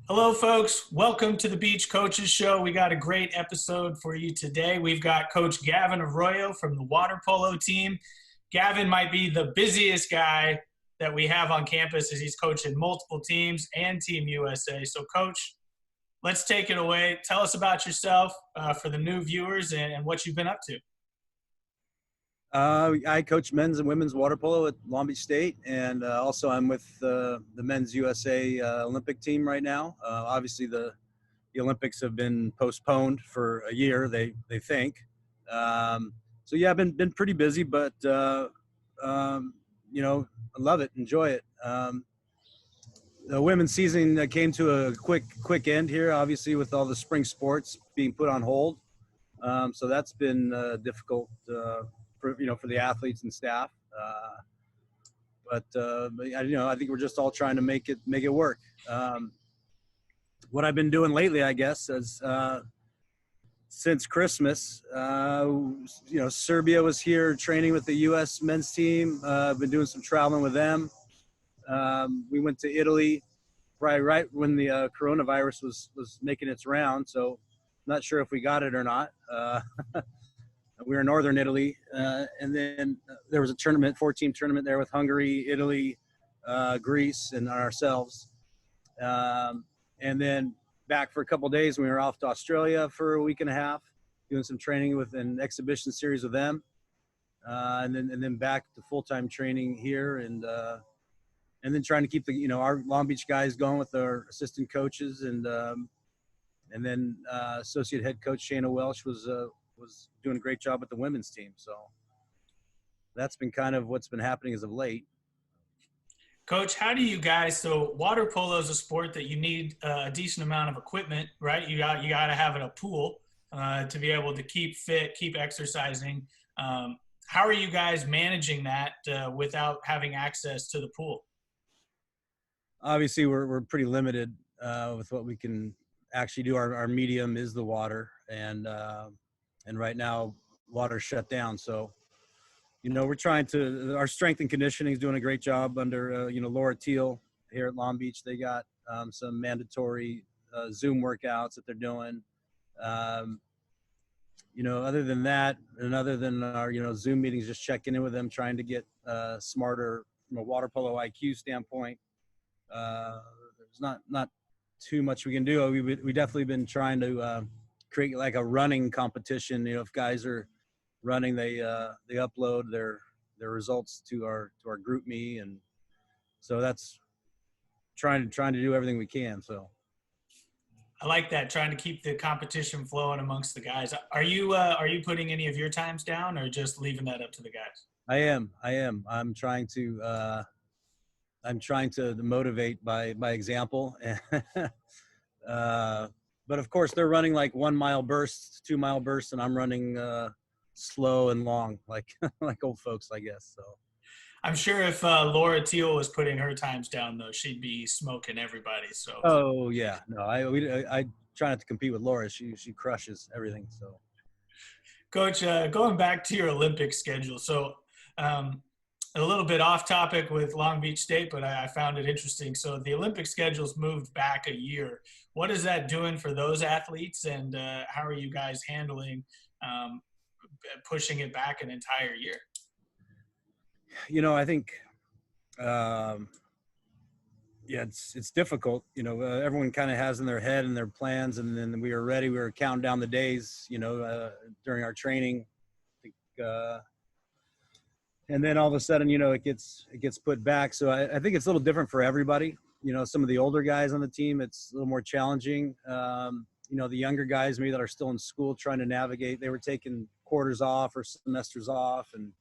Hello, folks. Welcome to the Beach Coaches Show. We got a great episode for you today. We've got Coach Gavin Arroyo from the water polo team. Gavin might be the busiest guy that we have on campus as he's coaching multiple teams and Team USA. So, Coach, let's take it away. Tell us about yourself for the new viewers and what you've been up to. I coach men's and women's water polo at Long Beach State, and also I'm with the men's USA Olympic team right now. Obviously, the Olympics have been postponed for a year. They think. So yeah, I've been pretty busy, but I love it, enjoy it. The women's season came to a quick end here, obviously with all the spring sports being put on hold. So that's been difficult. For the athletes and staff, but I think we're just all trying to make it work. What I've been doing lately, I guess, is since Christmas, Serbia was here training with the U.S. men's team. I've been doing some traveling with them. We went to Italy right when the coronavirus was making its round, so I'm not sure if we got it or not. We were in northern Italy, and then there was a 4-team tournament there with Hungary, Italy, Greece, and ourselves. And then back for a couple of days, we were off to Australia for a week and a half, doing some training with an exhibition series with them, and then back to full-time training here, and then trying to keep our Long Beach guys going with our assistant coaches, and then associate head coach Shayna Welsh was doing a great job with the women's team. So that's been kind of what's been happening as of late. Coach, how do you guys, so water polo is a sport that you need a decent amount of equipment, right? You got to have a pool to be able to keep fit, keep exercising. How are you guys managing that without having access to the pool? Obviously, we're pretty limited with what we can actually do. Our medium is the water, and right now water's shut down. So, we're trying to, our strength and conditioning is doing a great job under, Laura Teal here at Long Beach. They got some mandatory Zoom workouts that they're doing. Other than that, and other than our, Zoom meetings, just checking in with them, trying to get smarter from a water polo IQ standpoint. There's not too much we can do. We definitely been trying to create like a running competition. If guys are running, they upload their results to our group me, and so that's trying to do everything we can. So I like that, trying to keep the competition flowing amongst the guys. Are you putting any of your times down, or just leaving that up to the guys? I am. I'm trying to motivate by example. But of course, they're running like 1 mile bursts, 2 mile bursts, and I'm running slow and long, like like old folks, I guess. So I'm sure if Laura Teal was putting her times down, though, she'd be smoking everybody. So. Oh yeah, no, I try not to compete with Laura. She crushes everything. So, Coach, going back to your Olympic schedule, so a little bit off topic with Long Beach State, but I found it interesting. So the Olympic schedule's moved back a year. What is that doing for those athletes, and how are you guys handling pushing it back an entire year? I think, it's difficult. Everyone kind of has in their head and their plans, and then we were ready. We were counting down the days, during our training. I think, and then all of a sudden, it gets put back. So I think it's a little different for everybody. Some of the older guys on the team, it's a little more challenging. The younger guys maybe that are still in school trying to navigate, they were taking quarters off or semesters off, and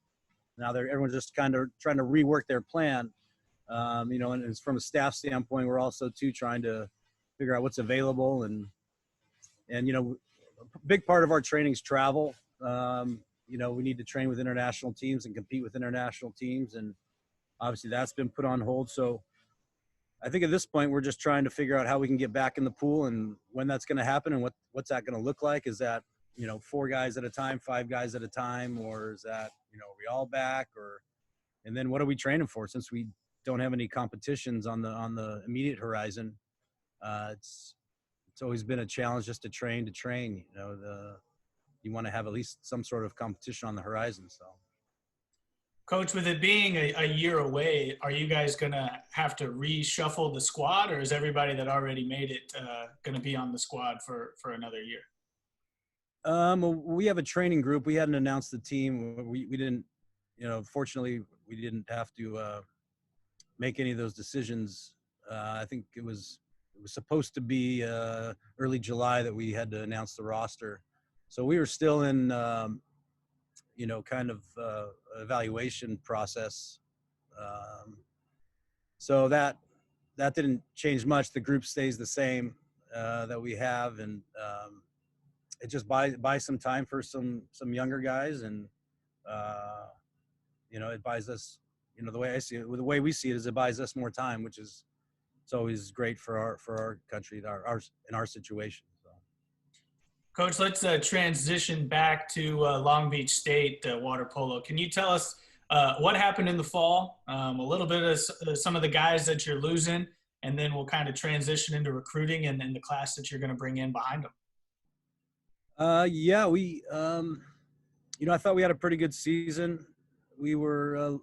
now everyone's just kind of trying to rework their plan. And it's from a staff standpoint, we're also trying to figure out what's available, and a big part of our training is travel. We need to train with international teams and compete with international teams, and obviously that's been put on hold. So I think at this point we're just trying to figure out how we can get back in the pool and when that's going to happen, and what's that going to look like. Is that 4 guys at a time, 5 guys at a time, or is that are we all back, and then what are we training for, since we don't have any competitions on the immediate horizon? It's always been a challenge just to train. You want to have at least some sort of competition on the horizon. So. Coach, with it being a year away, are you guys going to have to reshuffle the squad, or is everybody that already made it going to be on the squad for another year? We have a training group. We hadn't announced the team. We didn't, fortunately, we didn't have to make any of those decisions. I think it was supposed to be early July that we had to announce the roster. So we were still in, kind of evaluation process. So that didn't change much. The group stays the same that we have, and it just buys some time for some younger guys, and it buys us, the way I see it, the way we see it is it buys us more time, which is it's always great for our country, in our situation. So. Coach, let's transition back to Long Beach State water polo. Can you tell us what happened in the fall? A little bit of some of the guys that you're losing, and then we'll kind of transition into recruiting and then the class that you're going to bring in behind them. Yeah, we, I thought we had a pretty good season. We were,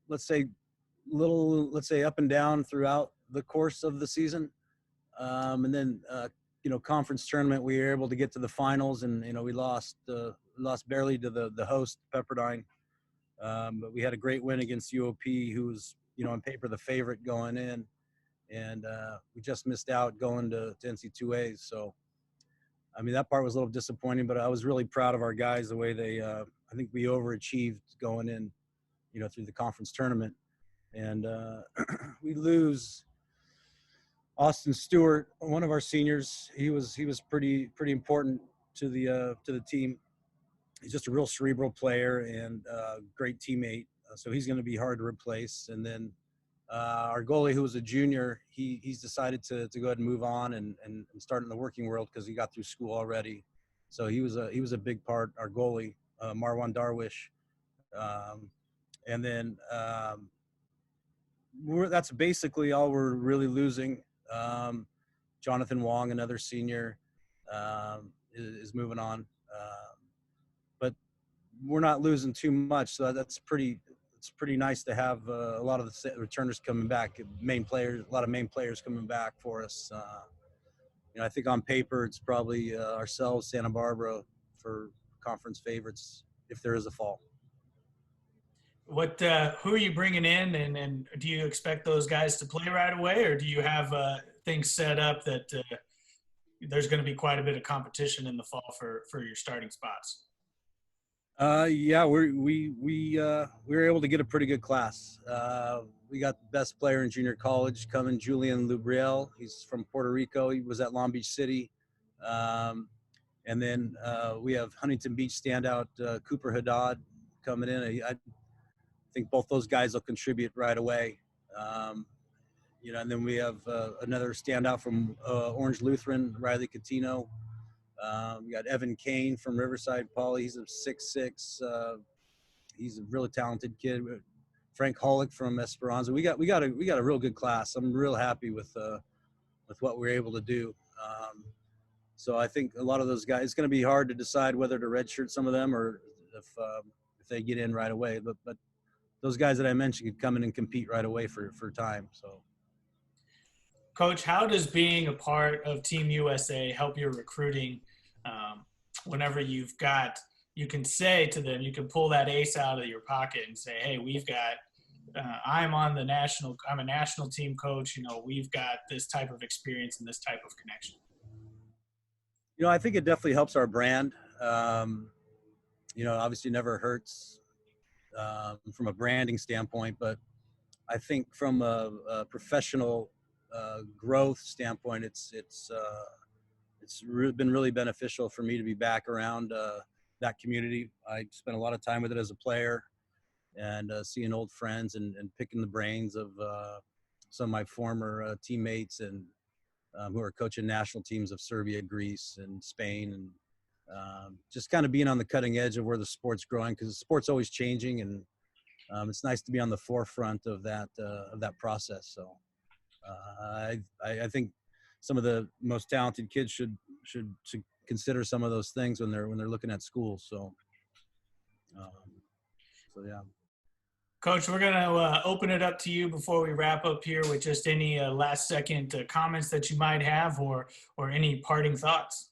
let's say up and down throughout the course of the season. And then, conference tournament, we were able to get to the finals, and, we lost barely to the host, Pepperdine. But we had a great win against UOP, who was, on paper, the favorite going in. And we just missed out going to NC2As. So, I mean, that part was a little disappointing, but I was really proud of our guys, the way they, I think we overachieved going in, through the conference tournament. And we lose Austin Stewart, one of our seniors. He was pretty important to the team. He's just a real cerebral player and great teammate. So he's going to be hard to replace. And then our goalie, who was a junior, he's decided to go ahead and move on and start in the working world because he got through school already. So he was a big part, our goalie, Marwan Darwish. And then that's basically all we're really losing. Jonathan Wong, another senior, is moving on. But we're not losing too much, so it's pretty nice to have a lot of the returners coming back, a lot of main players coming back for us. I think on paper it's probably ourselves, Santa Barbara, for conference favorites if there is a fall. Who are you bringing in, and do you expect those guys to play right away, or do you have things set up that there's going to be quite a bit of competition in the fall for your starting spots? Yeah, we were able to get a pretty good class. We got the best player in junior college coming, Julian Lubriel. He's from Puerto Rico. He was at Long Beach City. And then we have Huntington Beach standout Cooper Haddad coming in. I think both those guys will contribute right away. And then we have another standout from Orange Lutheran, Riley Catino. We got Evan Kane from Riverside Poly. He's a 6'6". He's a really talented kid. Frank Hollick from Esperanza. We got a real good class. I'm real happy with what we're able to do. So I think a lot of those guys, it's going to be hard to decide whether to redshirt some of them or if they get in right away. But those guys that I mentioned could come in and compete right away for time. So. Coach, how does being a part of Team USA help your recruiting? Whenever you can say to them, you can pull that ace out of your pocket and say, hey, we've got, I'm a national team coach. We've got this type of experience and this type of connection. I think it definitely helps our brand. Obviously never hurts from a branding standpoint, but I think from a professional growth standpoint, it's been really beneficial for me to be back around that community. I spent a lot of time with it as a player, and seeing old friends and picking the brains of some of my former teammates and who are coaching national teams of Serbia, Greece, and Spain, and just kind of being on the cutting edge of where the sport's growing, because the sport's always changing, and it's nice to be on the forefront of that process. So I think some of the most talented kids should consider some of those things when they're looking at school. So, yeah. Coach, we're going to open it up to you before we wrap up here with just any last second comments that you might have, or any parting thoughts.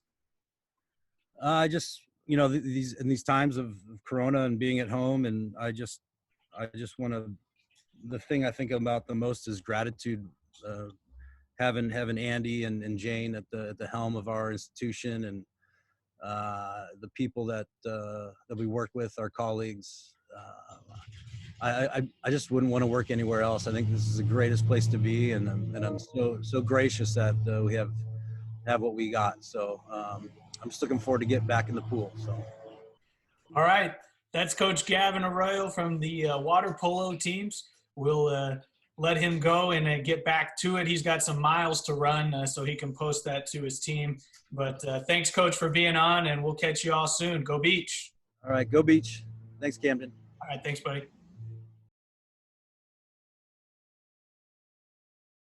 I just, you know, in these times of Corona and being at home, and I just want to, the thing I think about the most is gratitude. Having Andy and Jane at the helm of our institution, and the people that we work with, our colleagues. I just wouldn't want to work anywhere else. I think this is the greatest place to be, and I'm so gracious that we have what we got. So I'm just looking forward to get back in the pool. So. All right, that's Coach Gavin Arroyo from the water polo teams. We'll let him go and get back to it. He's got some miles to run, so he can post that to his team. But thanks, Coach, for being on, and we'll catch you all soon. Go Beach. All right, go Beach. Thanks, Camden. All right, thanks, buddy.